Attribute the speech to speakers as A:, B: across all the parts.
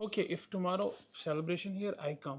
A: Okay, if tomorrow celebration here, I come.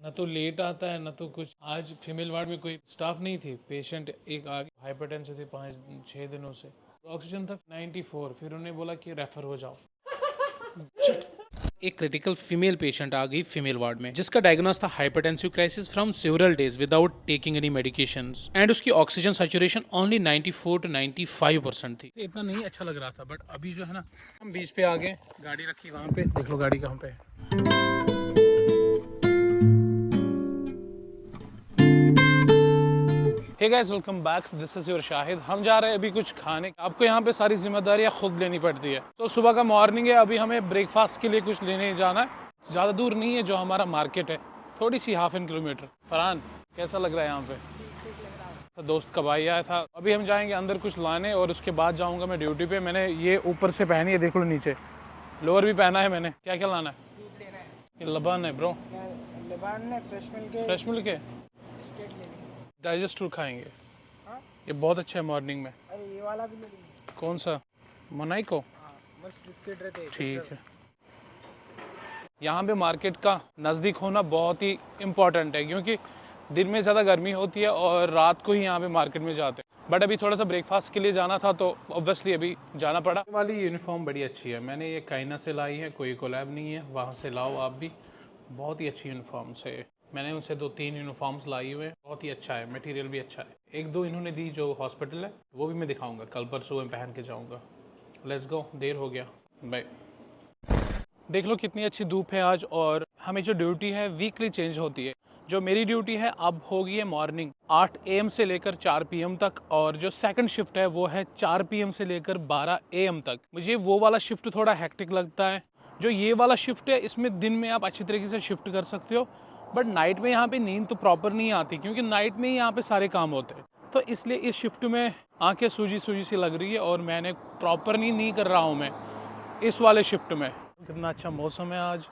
A: ना तो late आता है ना तो कुछ। आज फीमेल वार्ड में कोई स्टाफ नहीं थी, पेशेंट एक आ हाइपरटेंशन थी 5-6 दिनों से, ऑक्सीजन था 94, फिर उन्होंने बोला कि रेफर हो जाओ। एक क्रिटिकल फीमेल पेशेंट आ गई फीमेल वार्ड में, जिसका डायग्नोस था hypertensive crisis from several days without taking any medications and उसकी ऑक्सीजन सैचुरेशन ओनली 94 to 95% थी। इतना नहीं अच्छा लग रहा था, बट अभी जो है ना, हम बीच पे आ गए, गाड़ी रखी वहाँ पे, देख लो गाड़ी कहाँ पे है। Hey guys, welcome back, this is your Shahid. हम जा रहे हैं अभी कुछ खाने। आपको यहाँ पे सारी जिम्मेदारियाँ खुद लेनी पड़ती है। तो सुबह का मॉर्निंग है, अभी हमें ब्रेकफास्ट के लिए कुछ लेने जाना है। ज़्यादा दूर नहीं है, जो हमारा मार्केट है, थोड़ी सी 1/2 किलोमीटर। फरहान, कैसा लग रहा है यहाँ पे? तो दोस्त का भाई आया था। अभी हम जाएंगे अंदर कुछ लाने और उसके बाद जाऊँगा मैं ड्यूटी पे। मैंने ये ऊपर से पहनी है, देख लो, नीचे लोअर भी पहना है मैंने। क्या क्या लाना है?
B: दूध लेना है,
A: ये लबान है ब्रो,
B: लबान है,
A: फ्रेश मिल्क है।
B: बिस्किट लेने हैं।
A: डाइजेस्टर खाएंगे,
B: हाँ?
A: ये बहुत अच्छा है मॉर्निंग में।
B: अरे ये वाला भी ले लेंगे।
A: कौन सा? मोनाई को?
B: हाँ, मस्त बिस्किट रहते हैं।
A: ठीक है। यहाँ पे मार्केट का नज़दीक होना बहुत ही इम्पोर्टेंट है, क्योंकि दिन में ज़्यादा गर्मी होती है और रात को ही यहाँ पे मार्केट में जाते हैं। बट अभी थोड़ा सा ब्रेकफास्ट के लिए जाना था, तो ऑब्वियसली अभी जाना पड़ा। ये वाली यूनिफॉर्म बड़ी अच्छी है, मैंने ये काइना से लाई है, कोई कोलैब नहीं है, वहाँ से लाओ आप भी। बहुत ही अच्छी यूनिफॉर्म्स है, मैंने उनसे 2-3 यूनिफॉर्म्स लाई हुए हैं। बहुत ही अच्छा है, मटेरियल भी अच्छा है। 1-2 इन्होंने दी जो हॉस्पिटल है, वो भी मैं दिखाऊंगा, कल परसों में पहन के जाऊँगा। लेट्स गो, देर हो गया, बाय। देख लो कितनी अच्छी धूप है आज, और हमें जो ड्यूटी है वीकली चेंज होती है। जो मेरी ड्यूटी है अब होगी है मॉर्निंग 8 AM से लेकर 4 PM तक, और जो सेकंड शिफ्ट है वो है 4 PM से लेकर 12 AM तक। मुझे वो वाला शिफ्ट थोड़ा हेक्टिक लगता है। जो ये वाला शिफ्ट है, इसमें दिन में आप अच्छी तरीके से शिफ्ट कर सकते हो, बट नाइट में यहाँ पे नींद तो प्रॉपर नहीं आती, क्योंकि नाइट में ही यहाँ पे सारे काम होते हैं। तो इसलिए इस शिफ्ट में आंखें सूजी सूजी सी लग रही है, और मैंने प्रॉपर नींद नहीं कर रहा हूँ मैं इस वाले शिफ्ट में। कितना अच्छा मौसम है आज।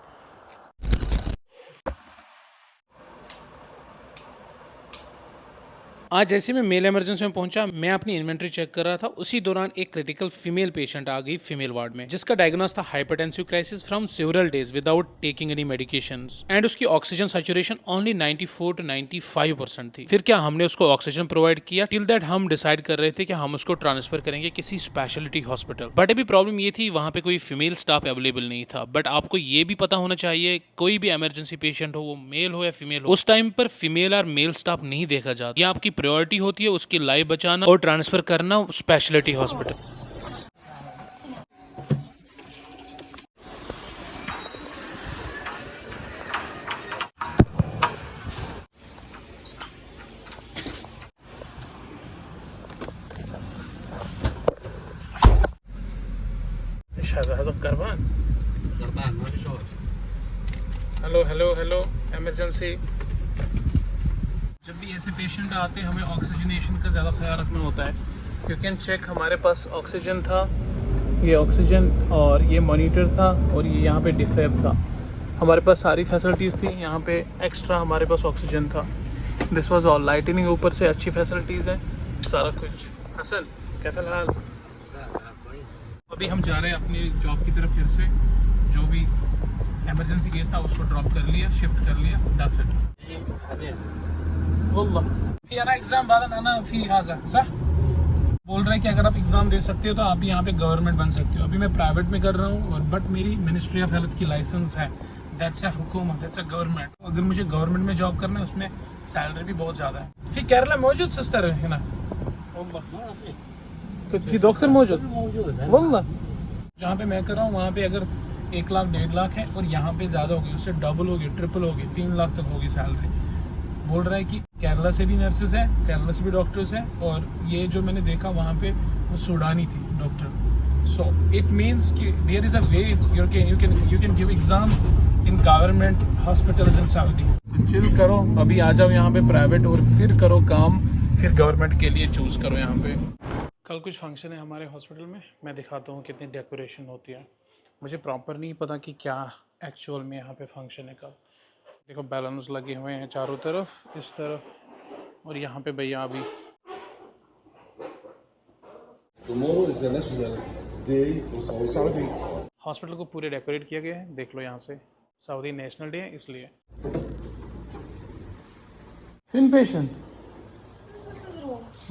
A: आज जैसे मैं मेल इमरजेंसी में पहुंचा, मैं अपनी इन्वेंट्री चेक कर रहा था, उसी दौरान एक क्रिटिकल फीमेल पेशेंट आ गई फीमेल वार्ड में, जिसका डायग्नोस था hypertensive crisis from several days without taking any medications and उसकी ऑक्सीजन सैचुरेशन ओनली 94 to 95% थी। फिर क्या हमने उसको ऑक्सीजन प्रोवाइड किया। टिल दैट हम डिसाइड कर रहे थे कि हम उसको ट्रांसफर करेंगे किसी स्पेशलिटी हॉस्पिटल। बट अभी प्रॉब्लम ये थी, वहाँ पे कोई फीमेल स्टाफ अवेलेबल नहीं था। बट आपको ये भी पता होना चाहिए, कोई भी इमरजेंसी पेशेंट हो, वो मेल हो या फीमेल हो, उस टाइम पर फीमेल और मेल स्टाफ नहीं देखा जाता। ये आपकी प्रायोरिटी होती है, उसकी लाइफ बचाना और ट्रांसफर करना speciality hospital. Hello hello hello, emergency. जब भी ऐसे पेशेंट आते हैं, हमें ऑक्सीजनेशन का ज़्यादा ख्याल रखना होता है। यू कैन चेक, हमारे पास ऑक्सीजन था, ये ऑक्सीजन, और ये मॉनिटर था, और ये यहाँ पे डिफेब था। हमारे पास सारी फैसिलिटीज़ थी। यहाँ पे एक्स्ट्रा हमारे पास ऑक्सीजन था। दिस वाज ऑल, लाइटनिंग ऊपर से अच्छी फैसिलिटीज़ हैं, सारा कुछ। हसन, क्या हाल? अभी हम जा रहे हैं अपनी जॉब की तरफ। फिर से जो भी इमरजेंसी केस था उसको ड्रॉप कर लिया, शिफ्ट कर लिया, दैट्स इट। वल्लाह फी अना एग्जाम बाद अना फी हाजा सह बोल रहे हैं कि अगर आप एग्जाम दे सकते हो तो आप यहाँ पे गवर्नमेंट बन सकते हो। अभी मैं प्राइवेट में कर रहा हूँ, और बट मेरी मिनिस्ट्री ऑफ हेल्थ की लाइसेंस है। दैट्स अ हुकूमत, दैट्स अ गवर्नमेंट। अगर मुझे गवर्नमेंट में जॉब करना है, उसमें सैलरी भी बहुत ज़्यादा है। फिर केरला मौजूद सिस्टर है ना? कुछ डॉक्टर मौजूद वल्लाह। जहाँ पे मैं कर रहा हूँ वहाँ पे अगर 1 लाख 1.5 लाख है, और यहाँ पे ज़्यादा होगी, उससे डबल होगी, ट्रिपल होगी, 3 लाख तक होगी सैलरी। बोल रहा है कि केरला से भी नर्सेज हैं, केरला से भी डॉक्टर्स हैं, और ये जो मैंने देखा वहाँ पे वो सूडानी थी डॉक्टर। सो इट मीन्स कि there is a way you can give exam in government hospitals in Saudi. तो चिल करो, अभी आ जाओ यहाँ पे प्राइवेट, और फिर करो काम, फिर गवर्नमेंट के लिए चूज़ करो यहाँ पे। कल कुछ फंक्शन है हमारे हॉस्पिटल में, मैं दिखाता हूँ कितनी डेकोरेशन होती है। मुझे प्रॉपर नहीं पता कि क्या एक्चुअल में यहाँ पे फंक्शन है कल। देखो बैलून्स लगे हुए हैं चारों तरफ, इस तरफ, और यहाँ पे भैया अभी।
C: Tomorrow is the national day for Saudi.
A: Hospital को पूरे डेकोरेट किया गया है, देख लो यहाँ से। सऊदी नेशनल डे है इसलिए। फिन patient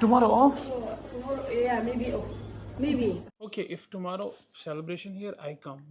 A: Tomorrow off?
D: Tomorrow, yeah, maybe off. Maybe.
A: Okay, if tomorrow celebration here, I come.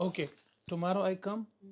A: Okay, tomorrow I come.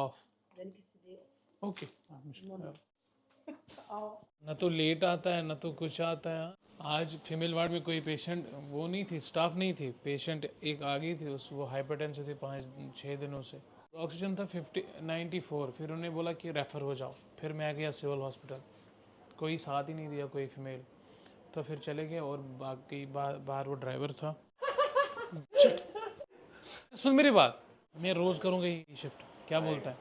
A: off?
D: Then it's the day off.
A: Okay. ना तो लेट आता है ना तो कुछ आता है। आज फीमेल वार्ड में कोई पेशेंट वो नहीं थी, स्टाफ नहीं थी, पेशेंट एक आ गई थी, उस वो हाइपरटेंशन थी 5-6 दिनों से। ऑक्सीजन था 94, फिर उन्होंने बोला कि रेफ़र हो जाओ। फिर मैं गया सिविल हॉस्पिटल, कोई साथ ही नहीं दिया, कोई फीमेल, तो फिर चले गए। और बाकी बाहर वो ड्राइवर था। सुन मेरी बात, मैं रोज़ करूँगा ये शिफ्ट। क्या बोलता है,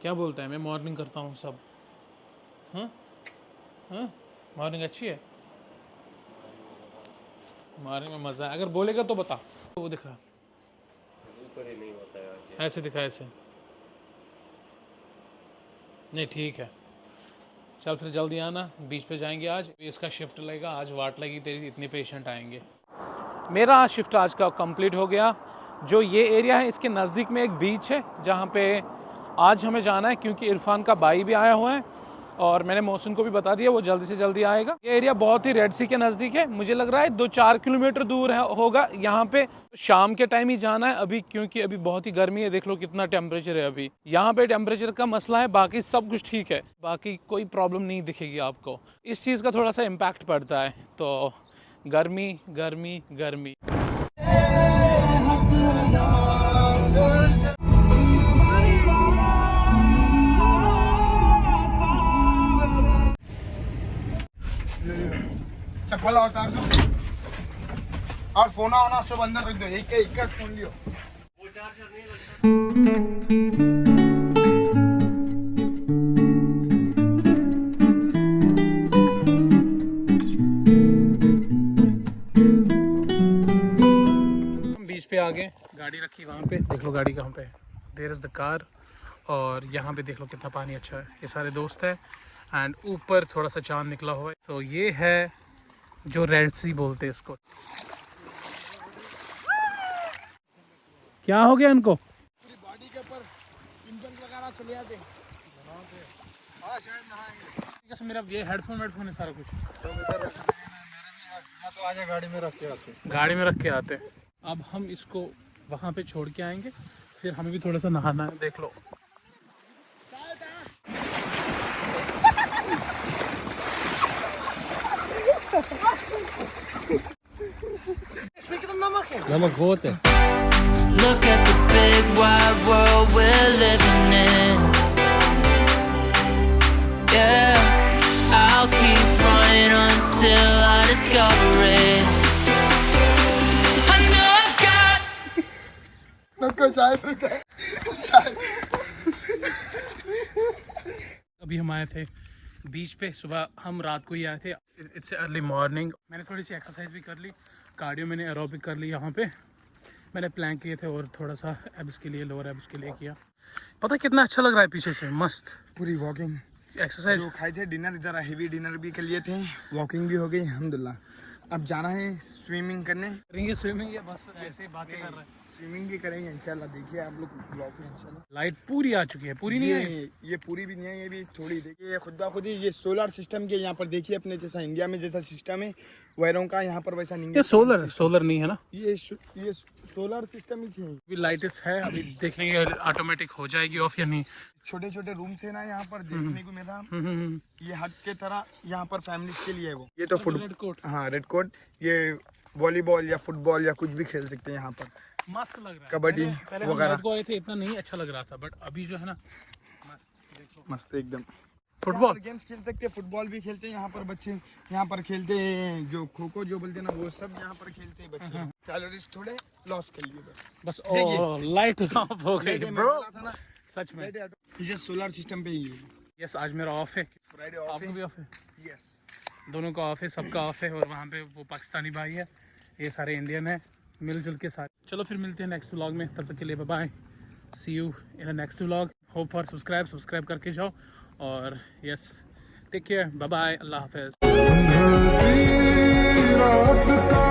A: क्या बोलता है? मैं मॉर्निंग करता हूँ सब। हाँ हाँ, मॉर्निंग अच्छी है, मॉर्निंग में मज़ा है। अगर बोलेगा तो बता। वो दिखा, ऐसे दिखा, ऐसे नहीं, ठीक है। चल फिर जल्दी आना, बीच पे जाएंगे आज। इसका शिफ्ट लगेगा आज, वाट लगी तेरी, इतने पेशेंट आएंगे। मेरा शिफ्ट आज का कंप्लीट हो गया। जो ये एरिया है इसके नज़दीक में एक बीच है जहाँ पे आज हमें जाना है, क्योंकि इरफान का भाई भी आया हुआ है और मैंने मोहसिन को भी बता दिया, वो जल्दी से जल्दी आएगा। ये एरिया बहुत ही रेड सी के नज़दीक है, मुझे लग रहा है 2-4 किलोमीटर दूर है होगा। यहाँ पे शाम के टाइम ही जाना है अभी, क्योंकि अभी बहुत ही गर्मी है। देख लो कितना टेम्परेचर है अभी। यहाँ पे टेम्परेचर का मसला है, बाकी सब कुछ ठीक है, बाकी कोई प्रॉब्लम नहीं दिखेगी आपको। इस चीज़ का थोड़ा सा इम्पैक्ट पड़ता है, तो गर्मी गर्मी गर्मी।
B: चप्पल उतार दो और फोन आना सब अंदर रख दो। एक फोन लियो।
A: हम बीच पे आ गए, गाड़ी रखी वहाँ पे, देख लो गाड़ी कहाँ पे है। There is the car. और यहाँ पे देख लो कितना पानी अच्छा है। ये सारे दोस्त है एंड ऊपर थोड़ा सा चांद निकला हुआ है। तो ये है जो रेड सी बोलते हैं इसको। क्या हो गया इनको?
B: पूरी बॉडी के ऊपर पिंपल वगैरह चले जाते। हाँ शायद नहाएंगे।
A: मेरा ये हेडफोन है सारा कुछ,
B: तो आजा गाड़ी में रख के आते।
A: गाड़ी में रख के आते। अब हम इसको वहाँ पे छोड़ के आएंगे, फिर हमें भी थोड़ा सा नहाना है। देख लो
C: नमक बहुत है।
E: Look at the big wide world we're living in. Yeah, I'll keep running until I discover it. I know I've got.
B: नको चाय
A: अभी हम आए थे बीच पे, सुबह हम रात को ही आए थे। It's early morning. मैंने थोड़ी सी एक्सरसाइज भी कर ली, कार्डियो मैंने एरोबिक कर ली। यहाँ पे मैंने प्लैंक किए थे और थोड़ा सा एब्स के लिए, लोअर एब्स के लिए किया। पता कितना अच्छा लग रहा है पीछे से, मस्त।
B: पूरी वॉकिंग
A: एक्सरसाइज
B: जो खाए थे, डिनर जरा हेवी डिनर भी कर लिए थे, वॉकिंग भी हो गई अल्हम्दुलिल्लाह। अब जाना है स्विमिंग करने।
A: करेंगे स्विमिंग या बस ऐसे ही बातें कर रहे हैं?
B: स्विमिंग भी करेंगे इंशाल्लाह। देखिए आप लोग ब्लॉग में इंशाल्लाह।
A: लाइट पूरी आ चुकी है, पूरी नहीं है
B: ये पूरी भी नहीं है, ये भी थोड़ी। देखिए खुद ब खुद ही ये सोलर सिस्टम के यहाँ पर देखिए, अपने जैसा इंडिया में जैसा सिस्टम है वायरों का, यहाँ पर वैसा नहीं है।
A: ये सोलर नहीं है ना,
B: ये सोलर सिस्टम ही है।
A: अभी लाइट्स है, अभी देख लेंगे ऑटोमेटिक हो जाएगी ऑफ या नहीं।
B: छोटे छोटे रूम से ना यहाँ पर देखने को मिला। ये हट के तरह यहाँ पर फैमिली के लिए है वो। ये तो
A: रेड कोट,
B: हाँ रेड कोट। ये वॉलीबॉल या फुटबॉल या कुछ भी खेल सकते हैं यहाँ पर।
A: मस्त लग रहा है।
B: कबड्डी
A: पहले
B: वगैरह
A: को आए थे इतना नहीं अच्छा लग रहा था, बट अभी जो है ना मस्त। देखो
B: मस्त एकदम।
A: फुटबॉल
B: गेम्स खेल सकते हैं, फुटबॉल भी खेलते हैं यहाँ पर बच्चे। यहाँ पर खेलते हैं जो खो खो जो बोलते हैं ना, वो सब यहाँ पर खेलते हैं बच्चे। कैलोरीज थोड़े लॉस कर लिए बस।
A: बस लाइट ऑफ हो गई ब्रो, सच में।
B: ये सोलर सिस्टम पे ही है।
A: यस, आज मेरा ऑफ है,
B: फ्राइडे ऑफ
A: आपको भी ऑफ है?
B: यस,
A: दोनों का ऑफ है, सबका ऑफ है। और वहाँ पे वो पाकिस्तानी भाई है, ये सारे इंडियन है, मिलजुल के साथ। चलो फिर मिलते हैं नेक्स्ट व्लॉग में, तब तक के लिए bye bye, see you in the next vlog. Hope for subscribe करके जाओ। और yes, take care, bye bye, अल्लाह हाफिज़।
F: ढलती रात का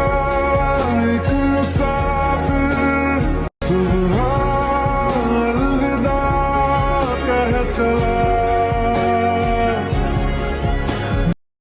F: एक मुसाफिर सुबह अलविदा कह चला